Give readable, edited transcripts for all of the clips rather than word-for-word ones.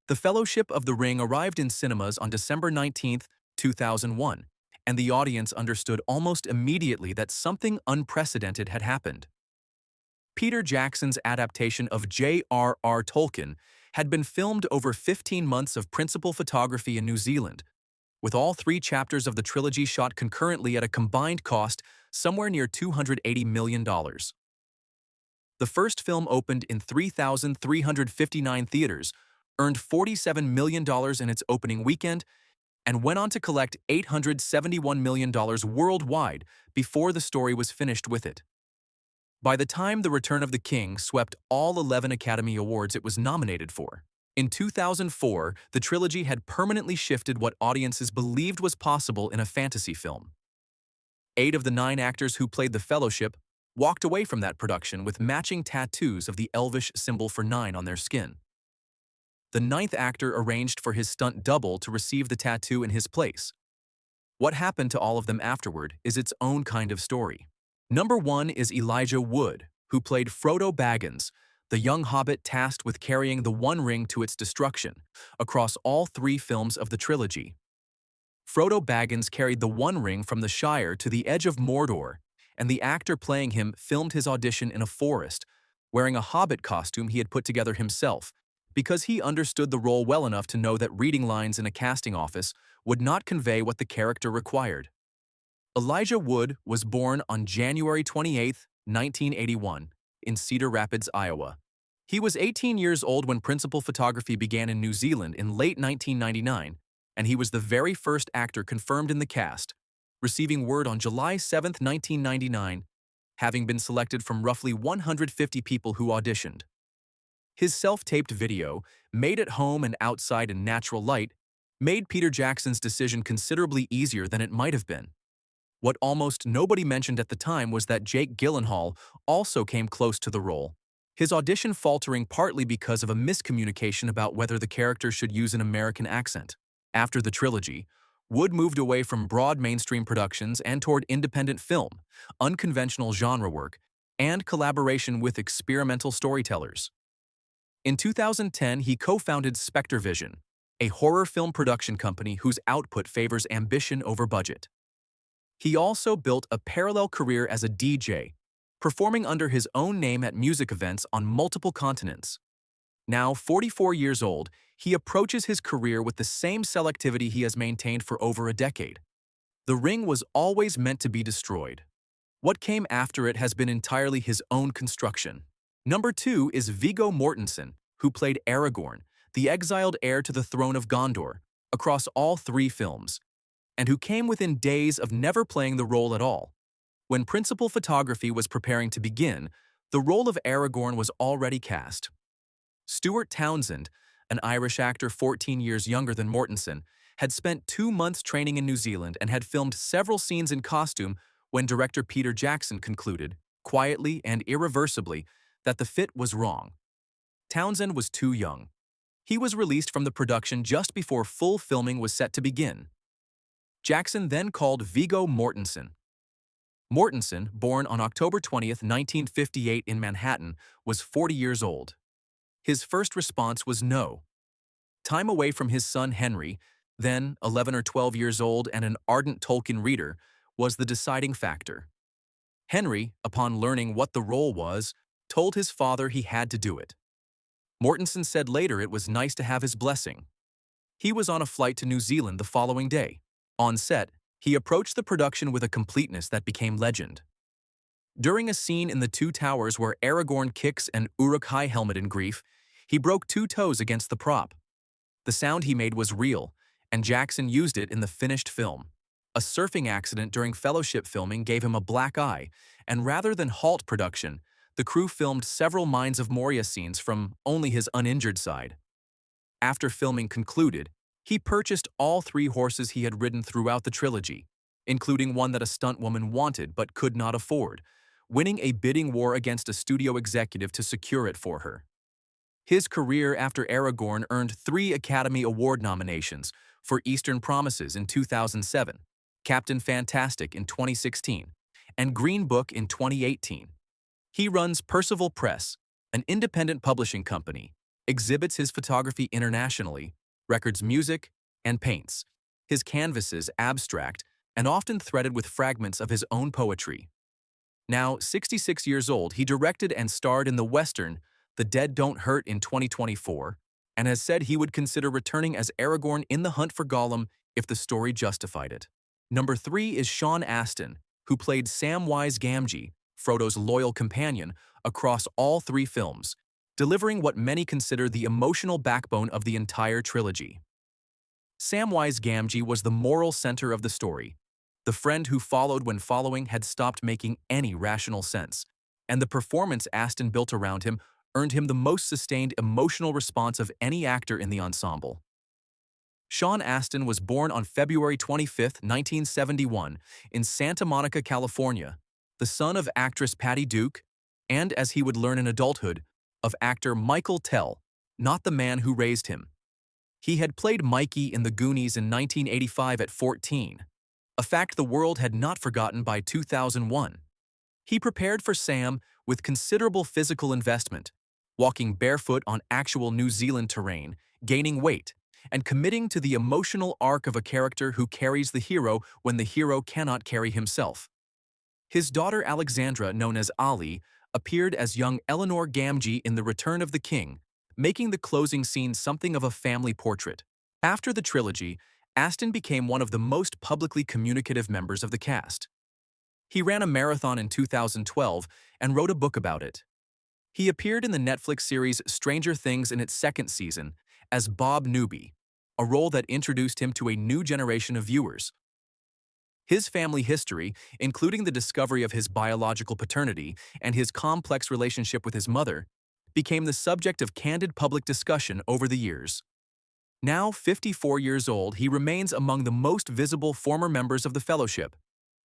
The Fellowship of the Ring arrived in cinemas on December 19, 2001, and the audience understood almost immediately that something unprecedented had happened. Peter Jackson's adaptation of J.R.R. Tolkien had been filmed over 15 months of principal photography in New Zealand, with all three chapters of the trilogy shot concurrently at a combined cost somewhere near $280 million. The first film opened in 3,359 theaters, earned $47 million in its opening weekend, and went on to collect $871 million worldwide before the story was finished with it. By the time The Return of the King swept all 11 Academy Awards it was nominated for, in 2004, the trilogy had permanently shifted what audiences believed was possible in a fantasy film. 8 of the 9 actors who played the Fellowship walked away from that production with matching tattoos of the Elvish symbol for 9 on their skin. The 9th actor arranged for his stunt double to receive the tattoo in his place. What happened to all of them afterward is its own kind of story. Number 1 is Elijah Wood, who played Frodo Baggins, the young hobbit tasked with carrying the One Ring to its destruction, across all 3 films of the trilogy. Frodo Baggins carried the One Ring from the Shire to the edge of Mordor, and the actor playing him filmed his audition in a forest, wearing a hobbit costume he had put together himself, because he understood the role well enough to know that reading lines in a casting office would not convey what the character required. Elijah Wood was born on January 28, 1981, in Cedar Rapids, Iowa. He was 18 years old when principal photography began in New Zealand in late 1999, and he was the very first actor confirmed in the cast, receiving word on July 7, 1999, having been selected from roughly 150 people who auditioned. His self-taped video, made at home and outside in natural light, made Peter Jackson's decision considerably easier than it might have been. What almost nobody mentioned at the time was that Jake Gyllenhaal also came close to the role, his audition faltering partly because of a miscommunication about whether the character should use an American accent. After the trilogy, Wood moved away from broad mainstream productions and toward independent film, unconventional genre work, and collaboration with experimental storytellers. In 2010, he co-founded Spectre Vision, a horror film production company whose output favors ambition over budget. He also built a parallel career as a DJ, performing under his own name at music events on multiple continents. Now 44 years old, he approaches his career with the same selectivity he has maintained for over a decade. The ring was always meant to be destroyed. What came after it has been entirely his own construction. Number 2 is Viggo Mortensen, who played Aragorn, the exiled heir to the throne of Gondor, across all 3 films, and who came within days of never playing the role at all. When principal photography was preparing to begin, the role of Aragorn was already cast. Stuart Townsend, an Irish actor 14 years younger than Mortensen, had spent 2 months training in New Zealand and had filmed several scenes in costume when director Peter Jackson concluded, quietly and irreversibly, that the fit was wrong. Townsend was too young. He was released from the production just before full filming was set to begin. Jackson then called Viggo Mortensen. Mortensen, born on October 20, 1958 in Manhattan, was 40 years old. His first response was no. Time away from his son Henry, then 11 or 12 years old and an ardent Tolkien reader, was the deciding factor. Henry, upon learning what the role was, told his father he had to do it. Mortensen said later it was nice to have his blessing. He was on a flight to New Zealand the following day. On set, he approached the production with a completeness that became legend. During a scene in the Two Towers where Aragorn kicks an Uruk-hai helmet in grief, he broke 2 toes against the prop. The sound he made was real, and Jackson used it in the finished film. A surfing accident during Fellowship filming gave him a black eye, and rather than halt production, the crew filmed several Mines of Moria scenes from only his uninjured side. After filming concluded, he purchased all 3 horses he had ridden throughout the trilogy, including one that a stunt woman wanted but could not afford, winning a bidding war against a studio executive to secure it for her. His career after Aragorn earned 3 Academy Award nominations for Eastern Promises in 2007, Captain Fantastic in 2016, and Green Book in 2018. He runs Percival Press, an independent publishing company, exhibits his photography internationally, records music, and paints. His canvases abstract and often threaded with fragments of his own poetry. Now 66 years old, he directed and starred in the Western The Dead Don't Hurt in 2024, and has said he would consider returning as Aragorn in The Hunt for Gollum if the story justified it. Number 3 is Sean Astin, who played Samwise Gamgee, Frodo's loyal companion, across all 3 films, delivering what many consider the emotional backbone of the entire trilogy. Samwise Gamgee was the moral center of the story. The friend who followed when following had stopped making any rational sense, and the performance Astin built around him earned him the most sustained emotional response of any actor in the ensemble. Sean Astin was born on February 25, 1971, in Santa Monica, California, the son of actress Patty Duke, and, as he would learn in adulthood, of actor Michael Tell, not the man who raised him. He had played Mikey in The Goonies in 1985 at 14, a fact the world had not forgotten by 2001. He prepared for Sam with considerable physical investment, walking barefoot on actual New Zealand terrain, gaining weight, and committing to the emotional arc of a character who carries the hero when the hero cannot carry himself. His daughter Alexandra, known as Ali, appeared as young Eleanor Gamgee in The Return of the King, making the closing scene something of a family portrait. After the trilogy, Astin became one of the most publicly communicative members of the cast. He ran a marathon in 2012 and wrote a book about it. He appeared in the Netflix series Stranger Things in its 2nd season as Bob Newby, a role that introduced him to a new generation of viewers. His family history, including the discovery of his biological paternity and his complex relationship with his mother, became the subject of candid public discussion over the years. Now 54 years old, he remains among the most visible former members of the Fellowship,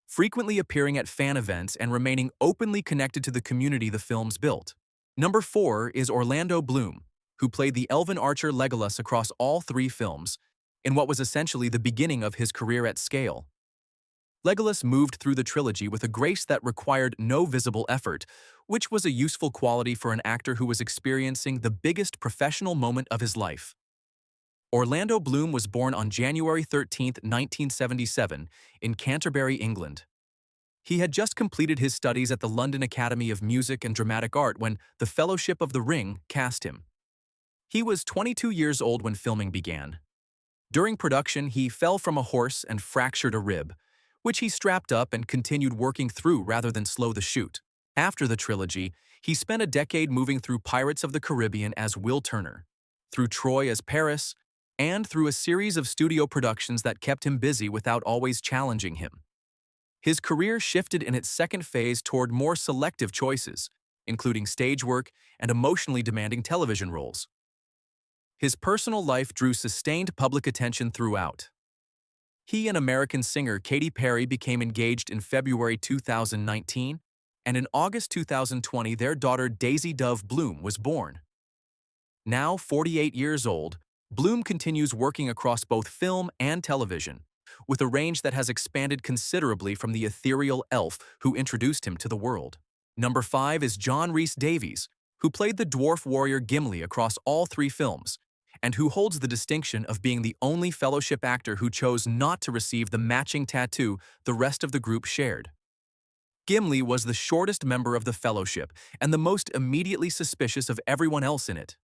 frequently appearing at fan events and remaining openly connected to the community the films built. Number 4 is Orlando Bloom, who played the elven archer Legolas across all 3 films, in what was essentially the beginning of his career at scale. Legolas moved through the trilogy with a grace that required no visible effort, which was a useful quality for an actor who was experiencing the biggest professional moment of his life. Orlando Bloom was born on January 13, 1977, in Canterbury, England. He had just completed his studies at the London Academy of Music and Dramatic Art when The Fellowship of the Ring cast him. He was 22 years old when filming began. During production, he fell from a horse and fractured a rib, which he strapped up and continued working through rather than slow the shoot. After the trilogy, he spent a decade moving through Pirates of the Caribbean as Will Turner, through Troy as Paris, and through a series of studio productions that kept him busy without always challenging him. His career shifted in its 2nd phase toward more selective choices, including stage work and emotionally demanding television roles. His personal life drew sustained public attention throughout. He and American singer Katy Perry became engaged in February 2019, and in August 2020 their daughter Daisy Dove Bloom was born. Now 48 years old, Bloom continues working across both film and television, with a range that has expanded considerably from the ethereal elf who introduced him to the world. Number 5 is John Rhys-Davies, who played the dwarf warrior Gimli across all 3 films, and who holds the distinction of being the only Fellowship actor who chose not to receive the matching tattoo the rest of the group shared. Gimli was the shortest member of the Fellowship and the most immediately suspicious of everyone else in it.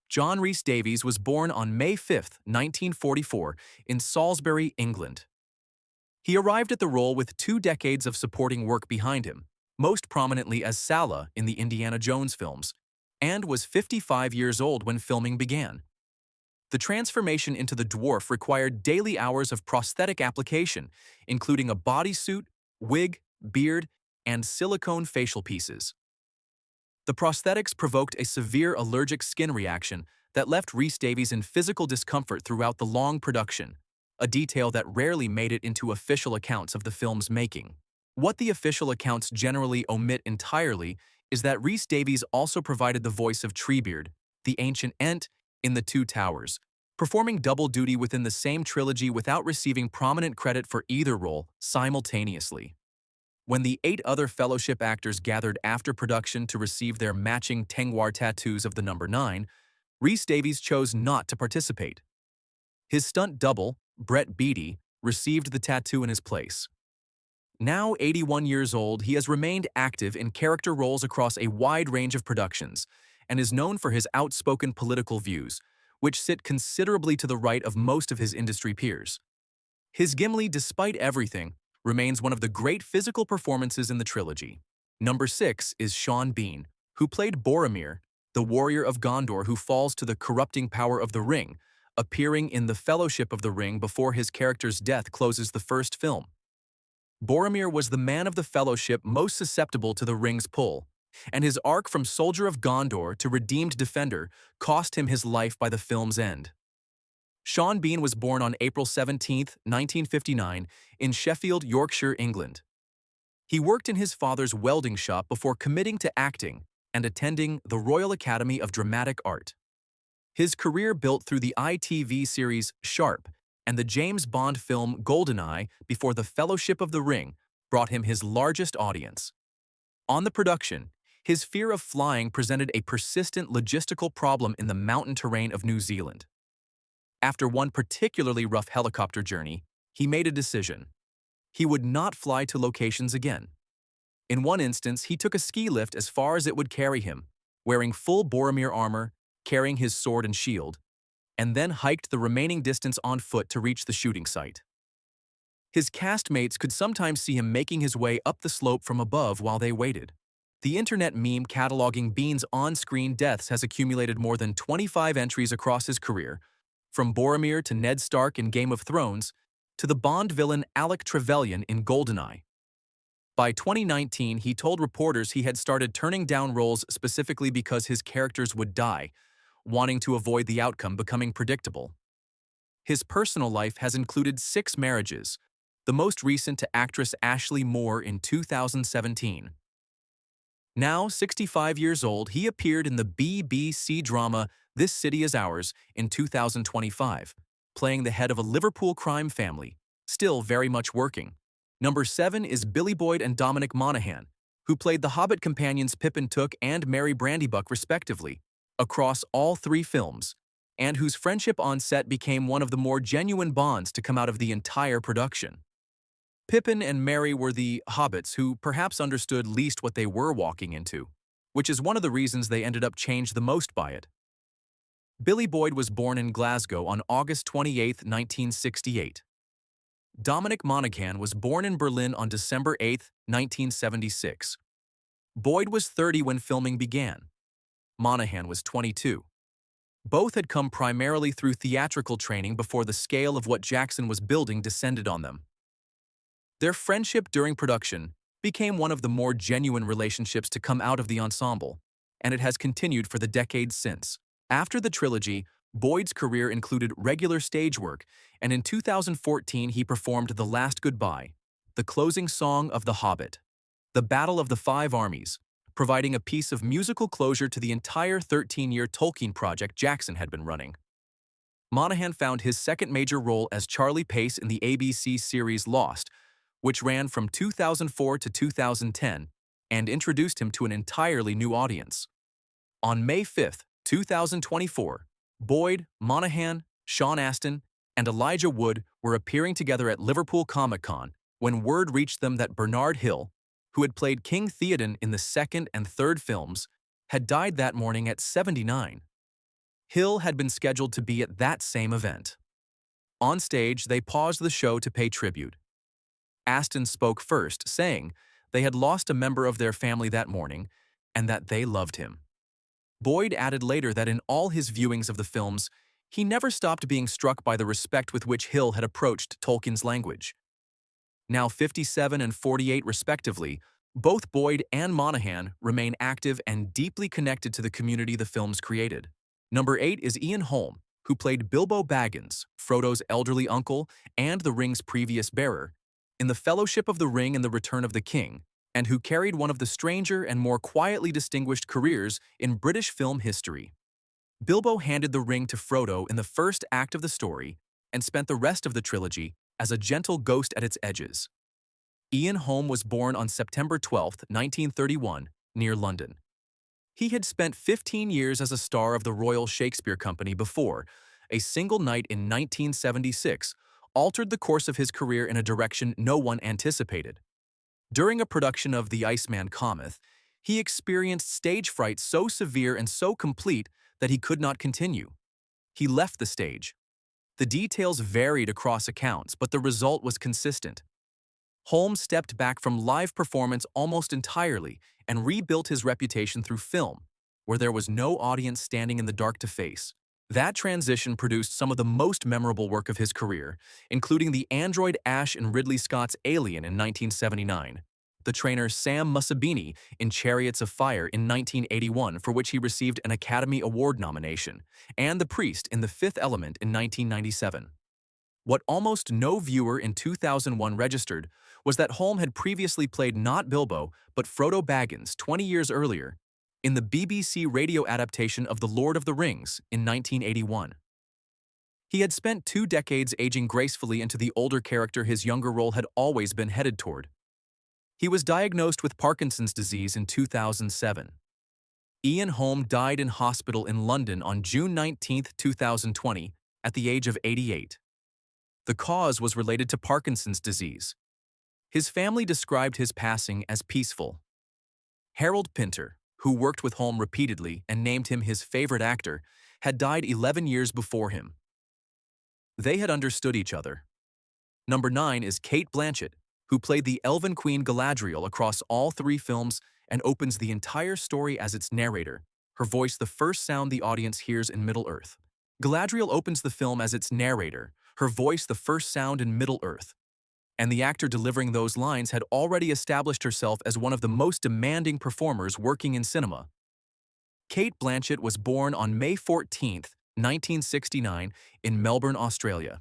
John Rhys-Davies was born on May 5, 1944, in Salisbury, England. He arrived at the role with 2 decades of supporting work behind him, most prominently as Sala in the Indiana Jones films, and was 55 years old when filming began. The transformation into the dwarf required daily hours of prosthetic application, including a bodysuit, wig, beard, and silicone facial pieces. The prosthetics provoked a severe allergic skin reaction that left Rhys-Davies in physical discomfort throughout the long production, a detail that rarely made it into official accounts of the film's making. What the official accounts generally omit entirely is that Rhys-Davies also provided the voice of Treebeard, the ancient Ent, in The Two Towers, performing double duty within the same trilogy without receiving prominent credit for either role simultaneously. When the 8 other Fellowship actors gathered after production to receive their matching Tengwar tattoos of the number 9, Rhys-Davies chose not to participate. His stunt double, Brett Beatty, received the tattoo in his place. Now 81 years old, he has remained active in character roles across a wide range of productions and is known for his outspoken political views, which sit considerably to the right of most of his industry peers. His Gimli, despite everything, remains one of the great physical performances in the trilogy. Number 6 is Sean Bean, who played Boromir, the warrior of Gondor who falls to the corrupting power of the ring, appearing in The Fellowship of the Ring before his character's death closes the first film. Boromir was the man of the Fellowship most susceptible to the ring's pull, and his arc from soldier of Gondor to redeemed defender cost him his life by the film's end. Sean Bean was born on April 17, 1959, in Sheffield, Yorkshire, England. He worked in his father's welding shop before committing to acting and attending the Royal Academy of Dramatic Art. His career built through the ITV series Sharp and the James Bond film GoldenEye before The Fellowship of the Ring brought him his largest audience. On the production, his fear of flying presented a persistent logistical problem in the mountain terrain of New Zealand. After one particularly rough helicopter journey, he made a decision. He would not fly to locations again. In one instance, he took a ski lift as far as it would carry him, wearing full Boromir armor, carrying his sword and shield, and then hiked the remaining distance on foot to reach the shooting site. His castmates could sometimes see him making his way up the slope from above while they waited. The internet meme cataloging Bean's on-screen deaths has accumulated more than 25 entries across his career, from Boromir to Ned Stark in Game of Thrones, to the Bond villain Alec Trevelyan in GoldenEye. By 2019, he told reporters he had started turning down roles specifically because his characters would die, wanting to avoid the outcome becoming predictable. His personal life has included 6 marriages, the most recent to actress Ashley Moore in 2017. Now 65 years old, he appeared in the BBC drama This City Is Ours in 2025, playing the head of a Liverpool crime family, still very much working. Number 7 is Billy Boyd and Dominic Monaghan, who played the Hobbit companions Pippin Took and Merry Brandybuck respectively, across all 3 films, and whose friendship on set became one of the more genuine bonds to come out of the entire production. Pippin and Merry were the Hobbits who perhaps understood least what they were walking into, which is one of the reasons they ended up changed the most by it. Billy Boyd was born in Glasgow on August 28, 1968. Dominic Monaghan was born in Berlin on December 8, 1976. Boyd was 30 when filming began. Monaghan was 22. Both had come primarily through theatrical training before the scale of what Jackson was building descended on them. Their friendship during production became one of the more genuine relationships to come out of the ensemble, and it has continued for the decades since. After the trilogy, Boyd's career included regular stage work, and in 2014 he performed The Last Goodbye, the closing song of The Hobbit, The Battle of the Five Armies, providing a piece of musical closure to the entire 13-year Tolkien project Jackson had been running. Monaghan found his second major role as Charlie Pace in the ABC series Lost, which ran from 2004 to 2010, and introduced him to an entirely new audience. On May 5, 2024, Boyd, Monaghan, Sean Astin, and Elijah Wood were appearing together at Liverpool Comic-Con when word reached them that Bernard Hill, who had played King Theoden in the second and third films, had died that morning at 79. Hill had been scheduled to be at that same event. On stage, they paused the show to pay tribute. Astin spoke first, saying they had lost a member of their family that morning and that they loved him. Boyd added later that in all his viewings of the films, he never stopped being struck by the respect with which Hill had approached Tolkien's language. Now 57 and 48 respectively, both Boyd and Monaghan remain active and deeply connected to the community the films created. Number 8 is Ian Holm, who played Bilbo Baggins, Frodo's elderly uncle and the ring's previous bearer, in The Fellowship of the Ring and The Return of the King, and who carried one of the stranger and more quietly distinguished careers in British film history. Bilbo handed the ring to Frodo in the first act of the story and spent the rest of the trilogy as a gentle ghost at its edges. Ian Holm was born on September 12, 1931, near London. He had spent 15 years as a star of the Royal Shakespeare Company before. A single night in 1976 altered the course of his career in a direction no one anticipated. During a production of The Iceman Cometh, he experienced stage fright so severe and so complete that he could not continue. He left the stage. The details varied across accounts, but the result was consistent. Holm stepped back from live performance almost entirely and rebuilt his reputation through film, where there was no audience standing in the dark to face. That transition produced some of the most memorable work of his career, including the android Ash in Ridley Scott's Alien in 1979, the trainer Sam Mussabini in Chariots of Fire in 1981, for which he received an Academy Award nomination, and the priest in The Fifth Element in 1997. What almost no viewer in 2001 registered was that Holm had previously played not Bilbo, but Frodo Baggins 20 years earlier, in the BBC radio adaptation of The Lord of the Rings in 1981. He had spent 2 decades aging gracefully into the older character his younger role had always been headed toward. He was diagnosed with Parkinson's disease in 2007. Ian Holm died in hospital in London on June 19, 2020, at the age of 88. The cause was related to Parkinson's disease. His family described his passing as peaceful. Harold Pinter, who worked with Holm repeatedly and named him his favorite actor, had died 11 years before him. They had understood each other. Number 9 is Cate Blanchett, who played the Elven Queen Galadriel across all 3 films and opens the entire story as its narrator, her voice the first sound the audience hears in Middle-earth. Galadriel opens the film as its narrator, her voice the first sound in Middle-earth. And the actor delivering those lines had already established herself as one of the most demanding performers working in cinema. Cate Blanchett was born on May 14, 1969, in Melbourne, Australia.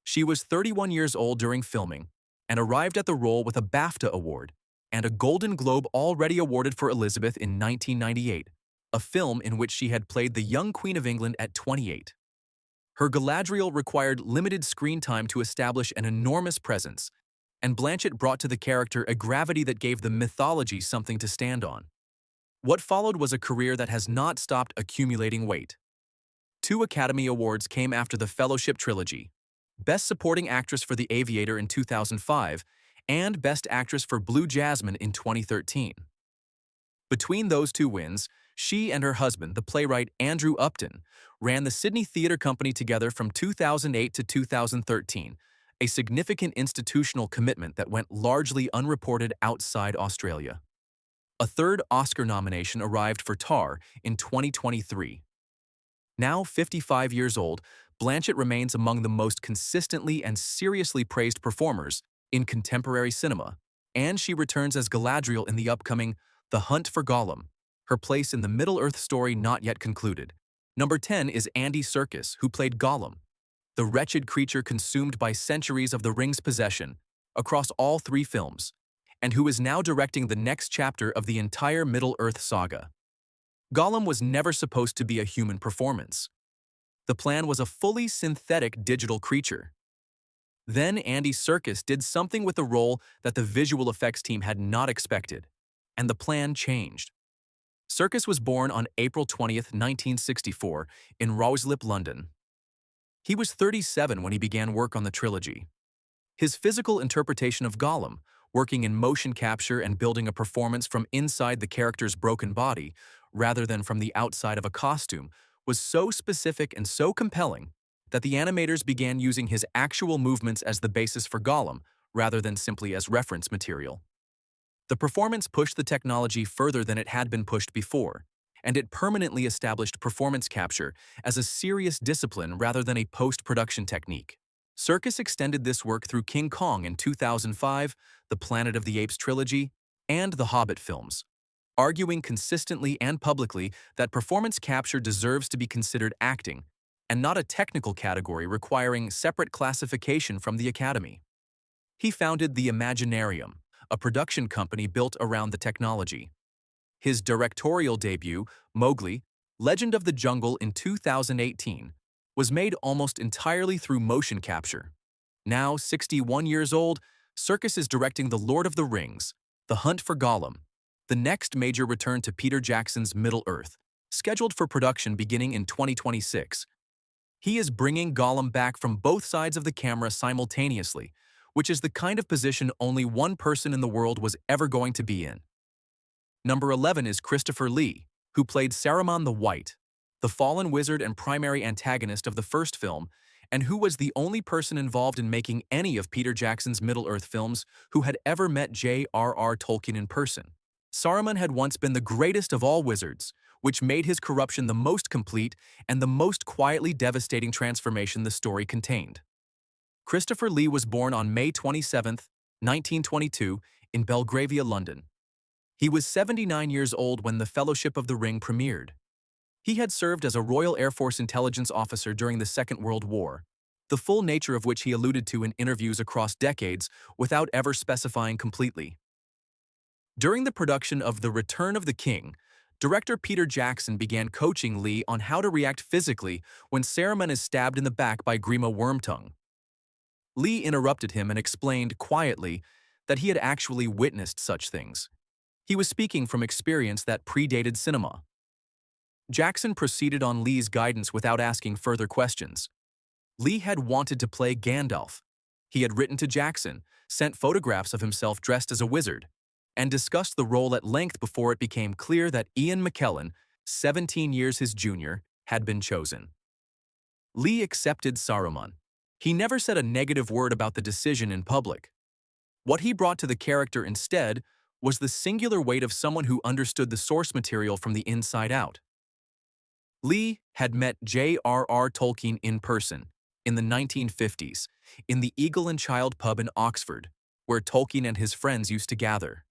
She was 31 years old during filming and arrived at the role with a BAFTA award and a Golden Globe already awarded for Elizabeth in 1998, a film in which she had played the young Queen of England at 28. Her Galadriel required limited screen time to establish an enormous presence, and Blanchett brought to the character a gravity that gave the mythology something to stand on. What followed was a career that has not stopped accumulating weight. 2 Academy Awards came after the Fellowship trilogy: Best Supporting Actress for The Aviator in 2005 and Best Actress for Blue Jasmine in 2013. Between those 2 wins, she and her husband, the playwright Andrew Upton, ran the Sydney Theatre Company together from 2008 to 2013, a significant institutional commitment that went largely unreported outside Australia. A 3rd Oscar nomination arrived for Tar in 2023. Now 55 years old, Blanchett remains among the most consistently and seriously praised performers in contemporary cinema, and she returns as Galadriel in the upcoming The Hunt for Gollum, her place in the Middle-earth story not yet concluded. Number 10 is Andy Serkis, who played Gollum, the wretched creature consumed by centuries of the ring's possession across all 3 films, and who is now directing the next chapter of the entire Middle-earth saga. Gollum was never supposed to be a human performance. The plan was a fully synthetic digital creature. Then Andy Serkis did something with the role that the visual effects team had not expected, and the plan changed. Serkis was born on April 20, 1964, in Ruislip, London. He was 37 when he began work on the trilogy. His physical interpretation of Gollum, working in motion capture and building a performance from inside the character's broken body, rather than from the outside of a costume, was so specific and so compelling that the animators began using his actual movements as the basis for Gollum, rather than simply as reference material. The performance pushed the technology further than it had been pushed before, and it permanently established performance capture as a serious discipline rather than a post-production technique. Serkis extended this work through King Kong in 2005, the Planet of the Apes trilogy, and the Hobbit films, arguing consistently and publicly that performance capture deserves to be considered acting, and not a technical category requiring separate classification from the Academy. He founded the Imaginarium, a production company built around the technology. His directorial debut, Mowgli, Legend of the Jungle in 2018, was made almost entirely through motion capture. Now 61 years old, Serkis is directing The Lord of the Rings, The Hunt for Gollum, the next major return to Peter Jackson's Middle-earth, scheduled for production beginning in 2026. He is bringing Gollum back from both sides of the camera simultaneously, which is the kind of position only one person in the world was ever going to be in. Number 11 is Christopher Lee, who played Saruman the White, the fallen wizard and primary antagonist of the first film, and who was the only person involved in making any of Peter Jackson's Middle-earth films who had ever met J.R.R. Tolkien in person. Saruman had once been the greatest of all wizards, which made his corruption the most complete and the most quietly devastating transformation the story contained. Christopher Lee was born on May 27, 1922, in Belgravia, London. He was 79 years old when The Fellowship of the Ring premiered. He had served as a Royal Air Force intelligence officer during the Second World War, the full nature of which he alluded to in interviews across decades without ever specifying completely. During the production of The Return of the King, director Peter Jackson began coaching Lee on how to react physically when Saruman is stabbed in the back by Grima Wormtongue. Lee interrupted him and explained quietly that he had actually witnessed such things. He was speaking from experience that predated cinema. Jackson proceeded on Lee's guidance without asking further questions. Lee had wanted to play Gandalf. He had written to Jackson, sent photographs of himself dressed as a wizard, and discussed the role at length before it became clear that Ian McKellen, 17 years his junior, had been chosen. Lee accepted Saruman. He never said a negative word about the decision in public. What he brought to the character instead was the singular weight of someone who understood the source material from the inside out. Lee had met J.R.R. Tolkien in person in the 1950s in the Eagle and Child pub in Oxford, where Tolkien and his friends used to gather.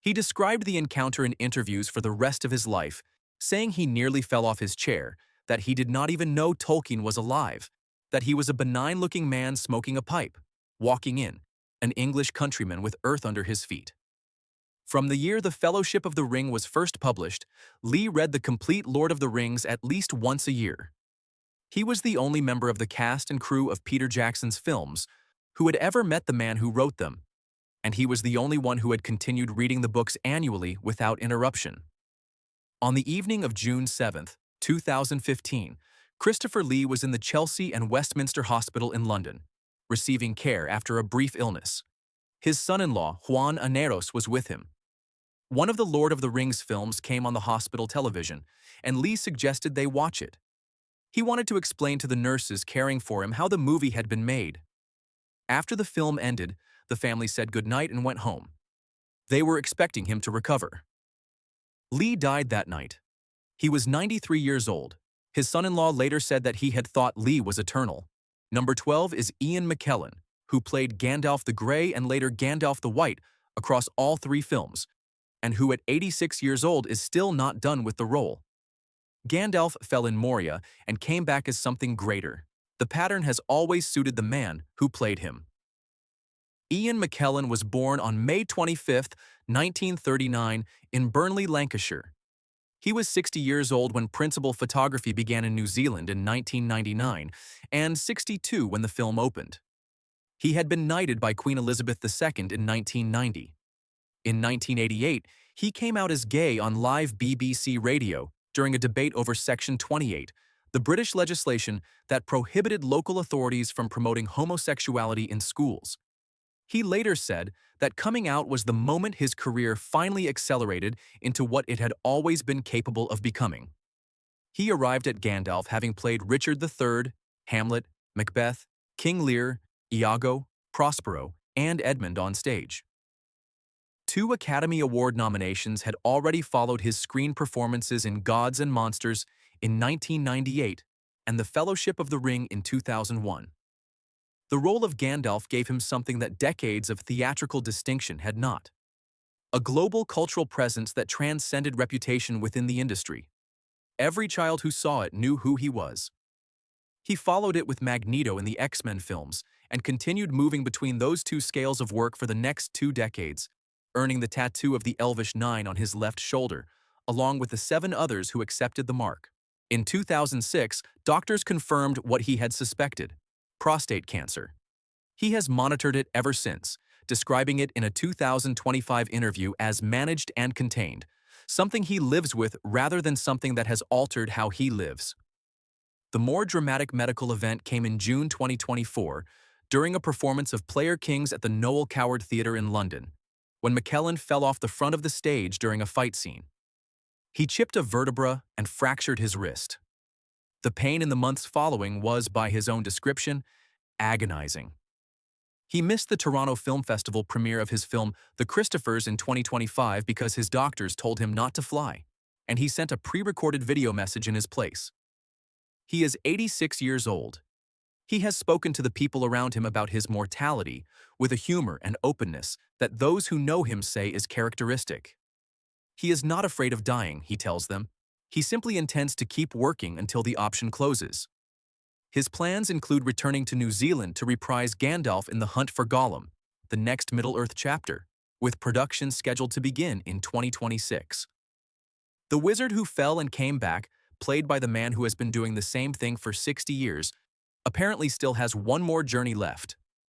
He described the encounter in interviews for the rest of his life, saying he nearly fell off his chair, that he did not even know Tolkien was alive, that he was a benign-looking man smoking a pipe, walking in, an English countryman with earth under his feet. From the year The Fellowship of the Ring was first published, Lee read the complete Lord of the Rings at least once a year. He was the only member of the cast and crew of Peter Jackson's films who had ever met the man who wrote them, and he was the only one who had continued reading the books annually without interruption. On the evening of June 7, 2015, Christopher Lee was in the Chelsea and Westminster Hospital in London, receiving care after a brief illness. His son-in-law, Juan Aneros, was with him. One of the Lord of the Rings films came on the hospital television, and Lee suggested they watch it. He wanted to explain to the nurses caring for him how the movie had been made. After the film ended, the family said goodnight and went home. They were expecting him to recover. Lee died that night. He was 93 years old. His son-in-law later said that he had thought Lee was eternal. Number 12 is Ian McKellen, who played Gandalf the Grey and later Gandalf the White across all three films, and who at 86 years old is still not done with the role. Gandalf fell in Moria and came back as something greater. The pattern has always suited the man who played him. Ian McKellen was born on May 25, 1939, in Burnley, Lancashire. He was 60 years old when principal photography began in New Zealand in 1999, and 62 when the film opened. He had been knighted by Queen Elizabeth II in 1990. In 1988, he came out as gay on live BBC radio during a debate over Section 28, the British legislation that prohibited local authorities from promoting homosexuality in schools. He later said that coming out was the moment his career finally accelerated into what it had always been capable of becoming. He arrived at Gandalf having played Richard III, Hamlet, Macbeth, King Lear, Iago, Prospero, and Edmund on stage. 2 Academy Award nominations had already followed his screen performances in Gods and Monsters in 1998 and The Fellowship of the Ring in 2001. The role of Gandalf gave him something that decades of theatrical distinction had not: a global cultural presence that transcended reputation within the industry. Every child who saw it knew who he was. He followed it with Magneto in the X-Men films and continued moving between those two scales of work for the next 2 decades, earning the tattoo of the Elvish 9 on his left shoulder, along with the 7 others who accepted the mark. In 2006, doctors confirmed what he had suspected: prostate cancer. He has monitored it ever since, describing it in a 2025 interview as managed and contained, something he lives with rather than something that has altered how he lives. The more dramatic medical event came in June 2024 during a performance of Player Kings at the Noel Coward Theatre in London, when McKellen fell off the front of the stage during a fight scene. He chipped a vertebra and fractured his wrist. The pain in the months following was, by his own description, agonizing. He missed the Toronto Film Festival premiere of his film The Christophers in 2025 because his doctors told him not to fly, and he sent a pre-recorded video message in his place. He is 86 years old. He has spoken to the people around him about his mortality with a humor and openness that those who know him say is characteristic. He is not afraid of dying, he tells them. He simply intends to keep working until the option closes. His plans include returning to New Zealand to reprise Gandalf in The Hunt for Gollum, the next Middle-earth chapter, with production scheduled to begin in 2026. The wizard who fell and came back, played by the man who has been doing the same thing for 60 years, apparently still has one more journey left.